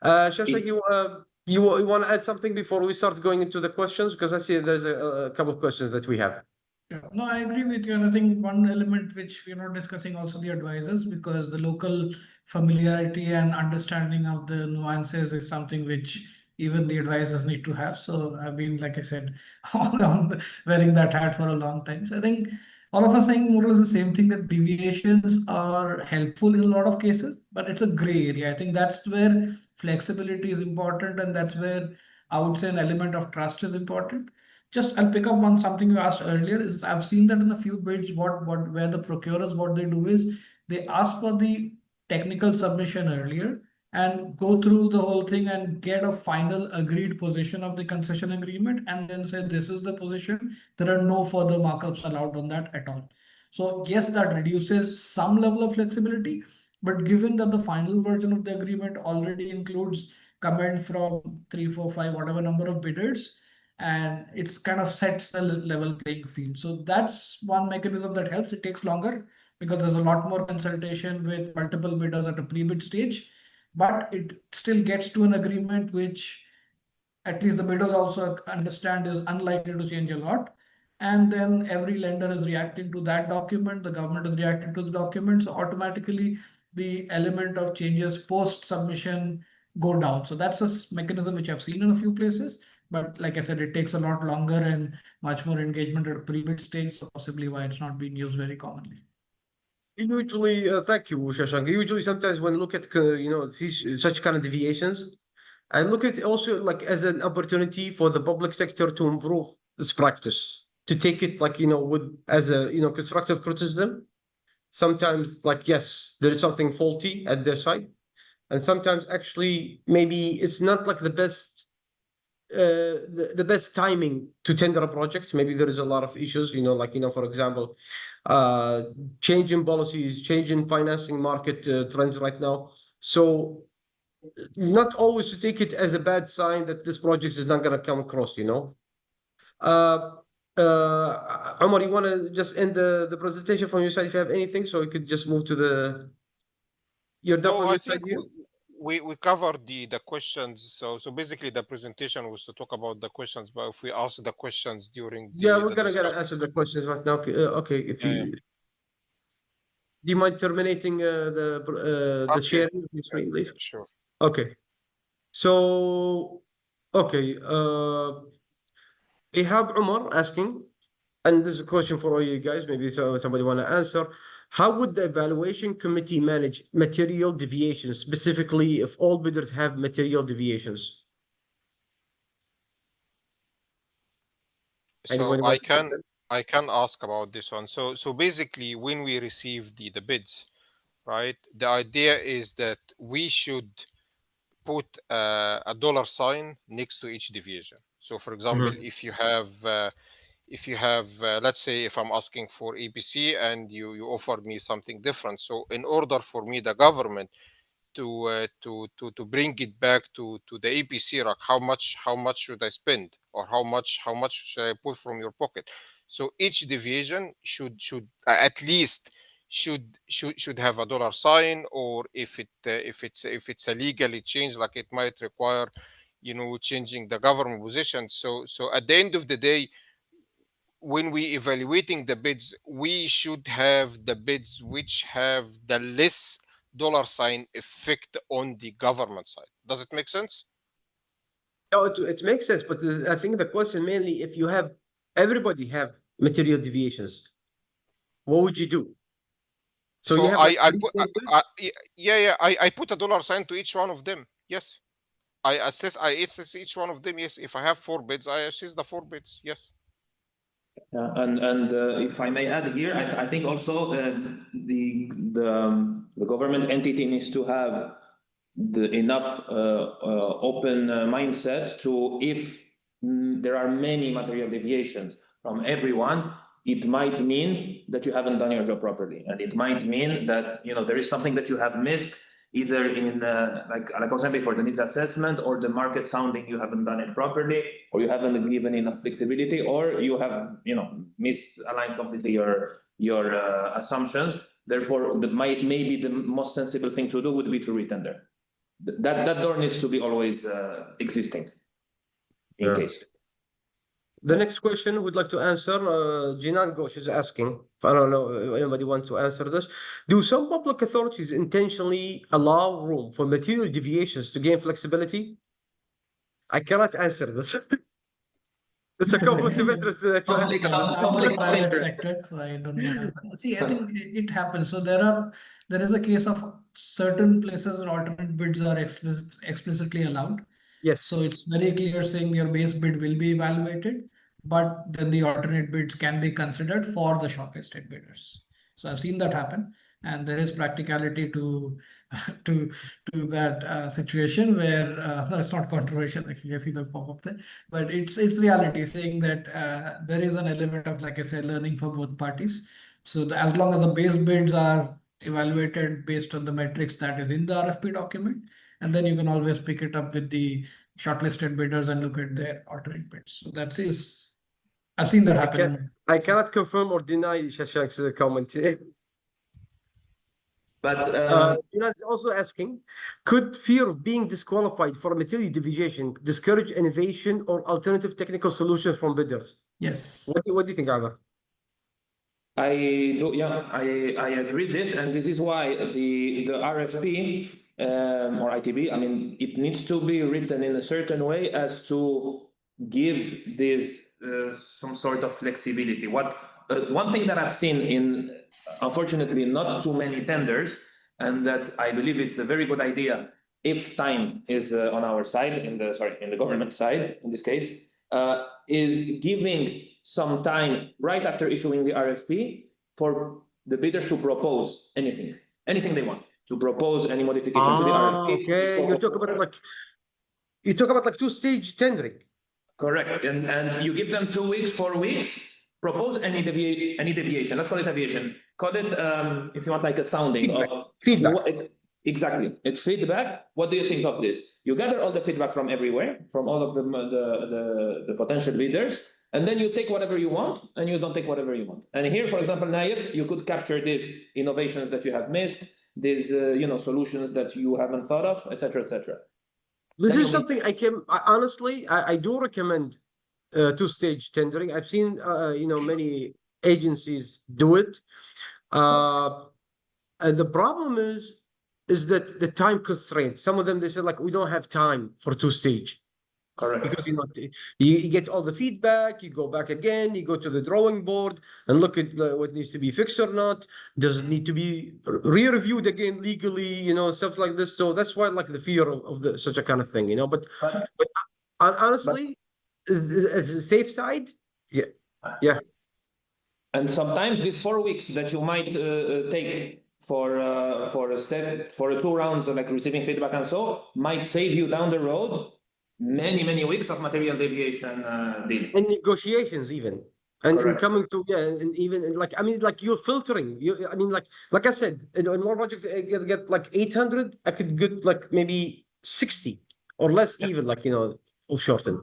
Shasha, You want to add something before we start going into the questions? Because I see there's a couple of questions that we have. Yeah, no, I agree with you. And I think one element which we're not discussing also the advisors, because the local familiarity and understanding of the nuances is something which even the advisors need to have. So I've been, like I said, wearing that hat for a long time. So I think all of us saying more or less the same thing, that deviations are helpful in a lot of cases, but it's a gray area. I think that's where flexibility is important, and that's where I would say an element of trust is important. Just I'll pick up on something you asked earlier. Is I've seen that in a few bids, where the procurers, what they do is they ask for the technical submission earlier and go through the whole thing and get a final agreed position of the concession agreement, and then say this is the position. There are no further markups allowed on that at all. So yes, that reduces some level of flexibility, but given that the final version of the agreement already includes comment from 3, 4, 5, whatever number of bidders, and it's kind of sets the level playing field. So that's one mechanism that helps. It takes longer because there's a lot more consultation with multiple bidders at a pre-bid stage, but it still gets to an agreement which at least the bidders also understand is unlikely to change a lot. And then every lender is reacting to that document, the government is reacting to the document. So automatically the element of changes post submission go down. So that's a mechanism which I've seen in a few places. But like I said, it takes a lot longer and much more engagement at a pre-bid stage, so possibly why it's not being used very commonly. Usually, thank you, Shashank. Usually, sometimes when I look at such kind of deviations, I look at it also like as an opportunity for the public sector to improve its practice, to take it like with as a constructive criticism. Sometimes, like yes, there is something faulty at their side, and sometimes actually maybe it's not like the best the best timing to tender a project. Maybe there is a lot of issues, for example, uh, change in policies, change in financing market trends right now. So not always to take it as a bad sign that this project is not going to come across. Uh, Omar, you want to just end the presentation from your side if you have anything, so we could just move to you're done No, from I your side think here? we covered the questions. So basically the presentation was to talk about the questions, but if we ask the questions during Yeah, we're the gonna discussion. answer the questions right now. Okay, if Yeah. you do you mind terminating the Okay, sharing of your screen, please? sure. Okay. So, okay. Ihab Umar asking, and this is a question for all you guys. Maybe somebody want to answer. How would the evaluation committee manage material deviations, specifically if all bidders have material deviations? So Anybody I want to can answer? I can ask about this one. So basically when we receive the bids, right? The idea is that we should put a dollar sign next to each deviation. So for example, Mhm. if you have let's say if I'm asking for EPC and you offered me something different, so in order for me the government to bring it back to the EPC rack, how much should I spend, or how much should I put from your pocket? So each deviation should at least should have a dollar sign, or if it's a legally changed, like it might require changing the government position. So at the end of the day, when we evaluating the bids, we should have the bids which have the less dollar sign effect on the government side. Does it make sense? No, it makes sense, but I think the question mainly if you have everybody have material deviations, what would you do? So you So have like I three, put four bids? yeah, I put a dollar sign to each one of them. Yes, I assess each one of them. Yes, if I have four bids, I assess the four bids. Yes. And if I may add here, I think also the government entity needs to have the enough open mindset to, if there are many material deviations from everyone, it might mean that you haven't done your job properly, and it might mean that there is something that you have missed, either in like I was saying before, the needs assessment or the market sounding, you haven't done it properly, or you haven't given enough flexibility, or you have misaligned completely your assumptions. Therefore, maybe the most sensible thing to do would be to retender. that door needs to be always existing in Yeah. case. The next question we'd like to answer, Jinan Ghosh is asking, I don't know if anybody wants to answer this. Do some public authorities intentionally allow room for material deviations to gain flexibility? I cannot answer this. It's a conflict of interest to Public answer. Public private interest. sector, so I don't know. See, I think it happens. So there is a case of certain places where alternate bids are explicitly allowed. Yes. So it's very clear saying your base bid will be evaluated, but then the alternate bids can be considered for the shortlisted bidders. So I've seen that happen, and there is practicality to to that situation where no, it's not controversial. Actually, I see the pop up there, but it's reality saying that there is an element of, like I said, learning for both parties. So as long as the base bids are evaluated based on the metrics that is in the RFP document, and then you can always pick it up with the shortlisted bidders and look at their alternate bids. So that is, I've seen that happen. I cannot confirm or deny Shashak's comment. But Jinan is also asking, could fear of being disqualified for a material deviation discourage innovation or alternative technical solutions from bidders? Yes. What do you think, Aga? I do, yeah, I agree this, and this is why the RFP or ITB, I mean, it needs to be written in a certain way as to give this some sort of flexibility. One thing that I've seen in, unfortunately, not too many tenders, and that I believe it's a very good idea if time is on our side, in the government side in this case, is giving some time right after issuing the RFP for the bidders to propose anything they want, to propose any modification to the RFP. Okay, you talk about like two-stage tendering. Correct, and you give them 2 weeks, 4 weeks, propose any deviation. Let's call it deviation. Call it, if you want, like a sounding Feedback. Exactly, it's feedback. What do you think of this? You gather all the feedback from everywhere, from all of the potential bidders, and then you take whatever you want, and you don't take whatever you want. And here, for example, Naif, you could capture these innovations that you have missed, these solutions that you haven't thought of, etc., etc. This is something honestly, I do recommend two-stage tendering. I've seen many agencies do it. And the problem is that the time constraint. Some of them, they say like, we don't have time for two-stage. Correct. Because you get all the feedback, you go back again, you go to the drawing board and look at what needs to be fixed or not. Does it need to be re-reviewed again legally, stuff like this. So that's why like the fear of such a kind of thing, But honestly, as a safe side, yeah. And sometimes these 4 weeks that you might take for 2 rounds of like receiving feedback and so might save you down the road many weeks of material deviation dealing. And negotiations even. And coming to, and even like, you're filtering. Like I said, in one project, I get like 800, I could get like maybe 60 or less even, of shorten.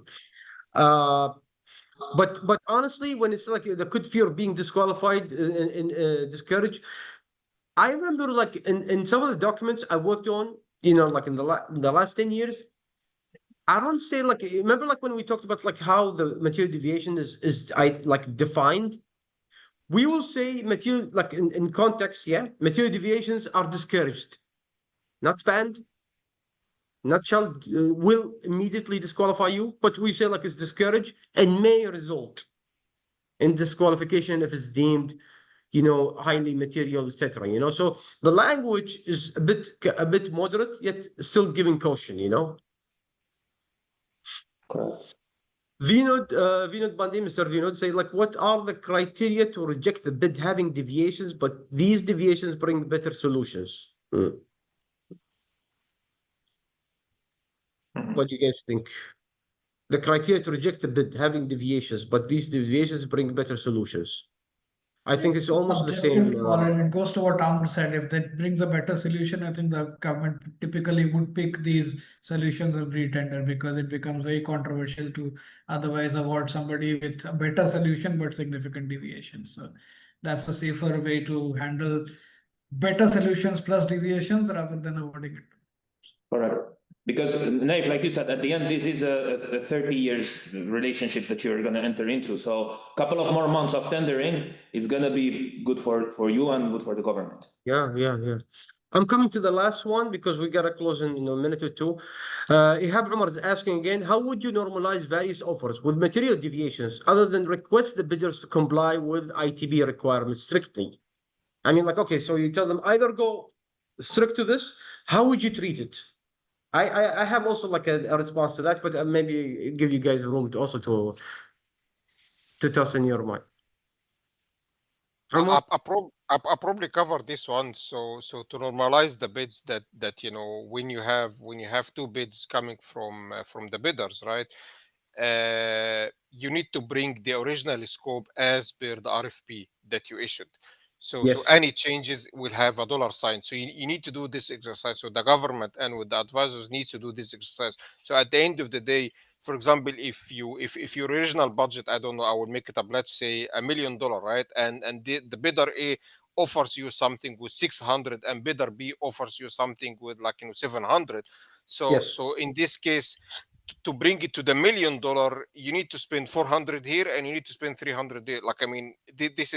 But honestly, when it's like the could fear of being disqualified and discouraged, I remember like in some of the documents I worked on, like in the last 10 years, I don't say like, remember like when we talked about like how the material deviation is defined, we will say material, like in context, material deviations are discouraged, not banned, not shall will immediately disqualify you, but we say like it's discouraged and may result in disqualification if it's deemed, highly material, etc. So the language is a bit moderate, yet still giving caution, Correct. Vinod Bandi, Mr. Vinod, say like, what are the criteria to reject the bid having deviations, but these deviations bring better solutions? What do you guys think? The criteria to reject the bid having deviations, but these deviations bring better solutions. I think it's almost the same. And it goes to what Amr said. If that brings a better solution, I think the government typically would pick these solutions and re-tender because it becomes very controversial to otherwise award somebody with a better solution but significant deviation. So that's a safer way to handle better solutions plus deviations rather than awarding it. Correct. Because Naif, like you said, at the end, this is a 30 years relationship that you're going to enter into. So a couple of more months of tendering, it's going to be good for you and good for the government. Yeah. I'm coming to the last one because we gotta close in a minute or two. Ihab Umar is asking again, how would you normalize various offers with material deviations other than request the bidders to comply with ITB requirements strictly? I mean, like, okay, so you tell them either go strict to this, how would you treat it? I have also like a response to that, but maybe give you guys room to also to toss in your mind. Umar? I probably covered this one. So to normalize the bids that when you have two bids coming from the bidders, right? You need to bring the original scope as per the RFP that you issued. So Yes. any changes will have a dollar sign. So you need to do this exercise. So the government and with the advisors needs to do this exercise. So at the end of the day, for example, if your original budget, I don't know, I will make it up, let's say $1 million, right? And the bidder A offers you something with 600 and bidder B offers you something with 700. So Yes. so in this case, to bring it to the $1 million, you need to spend 400 here and you need to spend 300 there. Like, I mean, this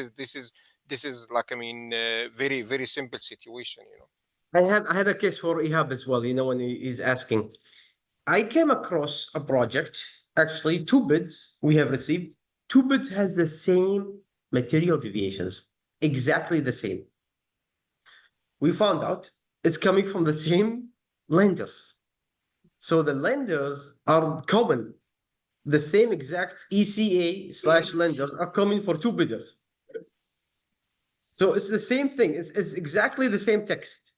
is like, I mean, very, very simple situation, I had a case for Ihab as well, when he's asking. I came across a project, actually two bids we have received. Two bids has the same material deviations, exactly the same. We found out it's coming from the same lenders. So the lenders are common. The same exact ECA/lenders are coming for two bidders. So it's the same thing. It's exactly the same text.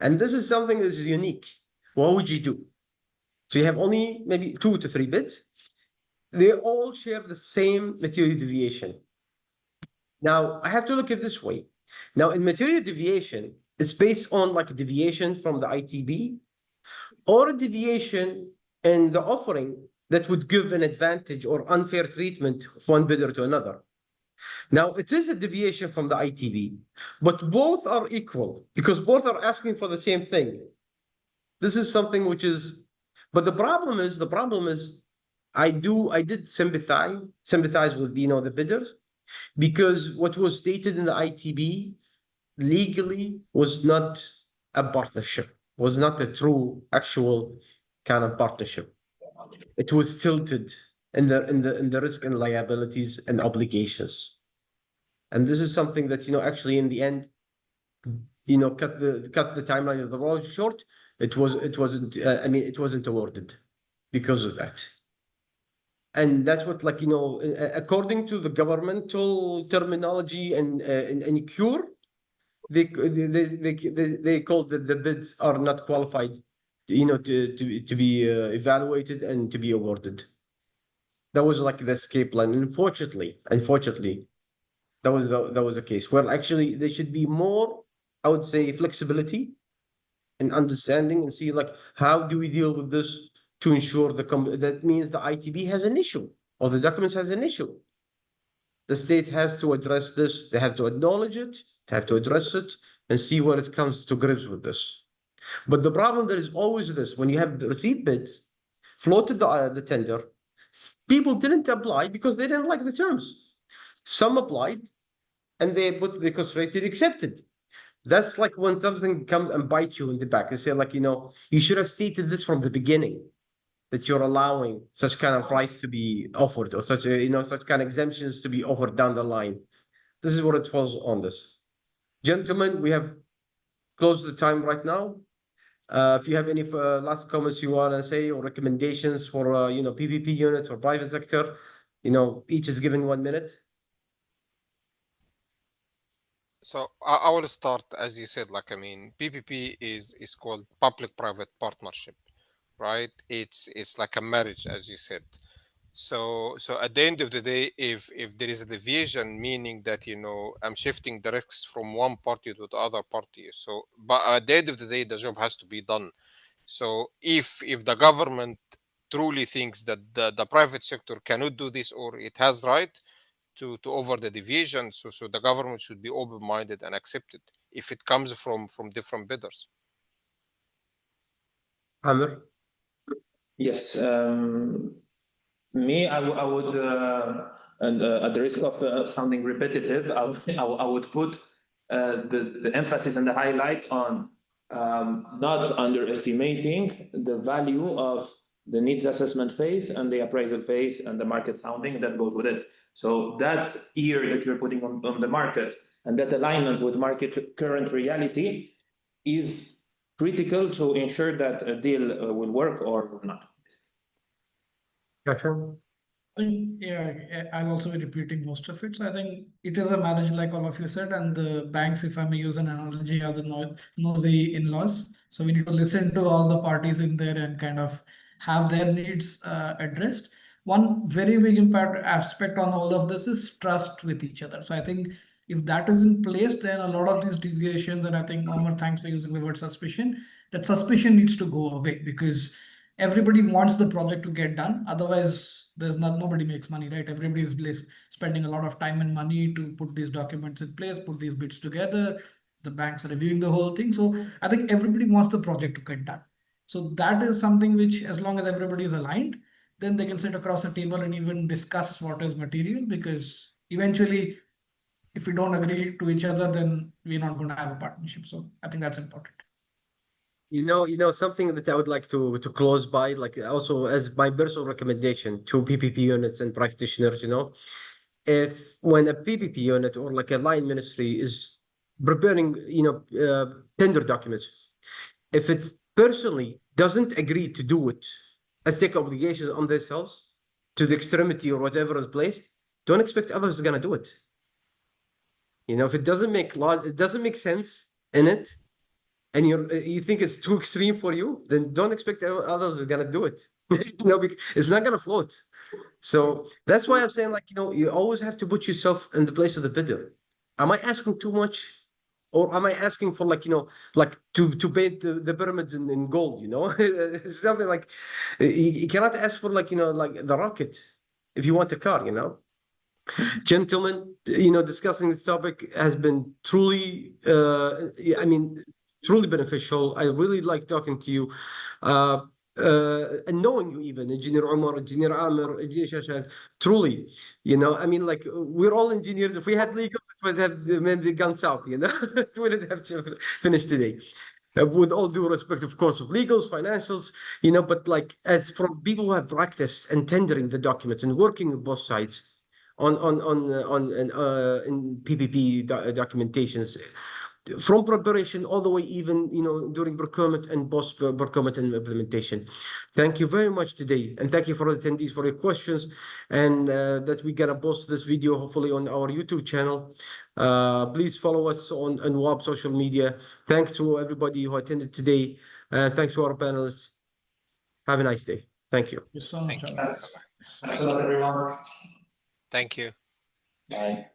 And this is something that is unique. What would you do? So you have only maybe 2 to 3 bids. They all share the same material deviation. Now, I have to look at it this way. Now, in material deviation, it's based on like a deviation from the ITB or a deviation in the offering that would give an advantage or unfair treatment of one bidder to another. Now, it is a deviation from the ITB, but both are equal because both are asking for the same thing. This is something which is, but the problem is, I did sympathize with the bidders because what was stated in the ITB legally was not a partnership, was not a true actual kind of partnership. It was tilted in the risk and liabilities and obligations. And this is something that actually in the end, cut the timeline of the road short. It wasn't. I mean, it wasn't awarded because of that. And that's what, according to the governmental terminology and cure, they called the bids are not qualified, to be evaluated and to be awarded. That was like the escape plan. Unfortunately, that was the case. Well, actually, there should be more, I would say, flexibility and understanding and see how do we deal with this to ensure that means the ITB has an issue or the documents has an issue. The state has to address this. They have to acknowledge it, they have to address it and see where it comes to grips with this. But the problem there is always this: when you have received bids, floated the tender, people didn't apply because they didn't like the terms. Some applied and they put the constraint accepted. That's like when something comes and bites you in the back. They say, you should have stated this from the beginning, that you're allowing such kind of rights to be offered or such kind of exemptions to be offered down the line. This is what it falls on this. Gentlemen, we have closed the time right now. If you have any last comments you want to say or recommendations for, PPP units or private sector, each is given 1 minute. So I will start, as you said, like, I mean, PPP is called public-private partnership, right? It's like a marriage, as you said. So at the end of the day, if there is a deviation, meaning that I'm shifting the risks from one party to the other party. So, but at the end of the day, the job has to be done. So if the government truly thinks that the private sector cannot do this or it has right to over the deviation, so the government should be open-minded and accept it if it comes from different bidders. Amr? Yes, me, I would, and at the risk of sounding repetitive, I would put the emphasis and the highlight on not underestimating the value of the needs assessment phase and the appraisal phase and the market sounding that goes with it. So that ear that you're putting on the market and that alignment with market current reality is critical to ensure that a deal will work or will not. Gotcha. Yeah, I'll also be repeating most of it. So I think it is a marriage, like all of you said, and the banks, if I may use an analogy, are the nosy in-laws. So we need to listen to all the parties in there and kind of have their needs addressed. One very big impact aspect on all of this is trust with each other. So I think if that is in place, then a lot of these deviations, and I think Omar, thanks for using the word suspicion, that suspicion needs to go away because everybody wants the project to get done. Otherwise, nobody makes money, right? Everybody is spending a lot of time and money to put these documents in place, put these bids together. The banks are reviewing the whole thing. So I think everybody wants the project to get done. So that is something which, as long as everybody is aligned, then they can sit across a table and even discuss what is material, because eventually, if we don't agree to each other, then we're not going to have a partnership. So I think that's important. Something that I would like to close by, like also as my personal recommendation to PPP units and practitioners, if when a PPP unit or like a line ministry is preparing, tender documents, if it personally doesn't agree to do it, as take obligations on themselves to the extremity or whatever is placed, don't expect others are gonna do it. If it doesn't make sense in it, and you think it's too extreme for you, then don't expect others are gonna do it. Because it's not gonna float. So that's why I'm saying, like, you always have to put yourself in the place of the bidder. Am I asking too much? Or am I asking for, like, to paint the pyramids in gold, It's something like you cannot ask for, like, like the rocket if you want a car, Gentlemen, discussing this topic has been truly, truly beneficial. I really like talking to you, and knowing you, even Engineer Omar, Engineer Amir, Engineer Shashan. Truly, like, we're all engineers. If we had legals, it would have maybe gone south. It wouldn't have finished today. With all due respect, of course, of legals, financials, but like, as from people who have practiced and tendering the documents and working with both sides in PPP documentations, from preparation all the way, even during procurement and post procurement and implementation. Thank you very much today, and thank you for the attendees for your questions, and that we're gonna post this video hopefully on our YouTube channel. Please follow us on WAB social media. Thanks to everybody who attended today, and thanks to our panelists. Have a nice day. Thank you. Thank you so much. Thank you. Thanks a lot, everyone. Thank you. Bye.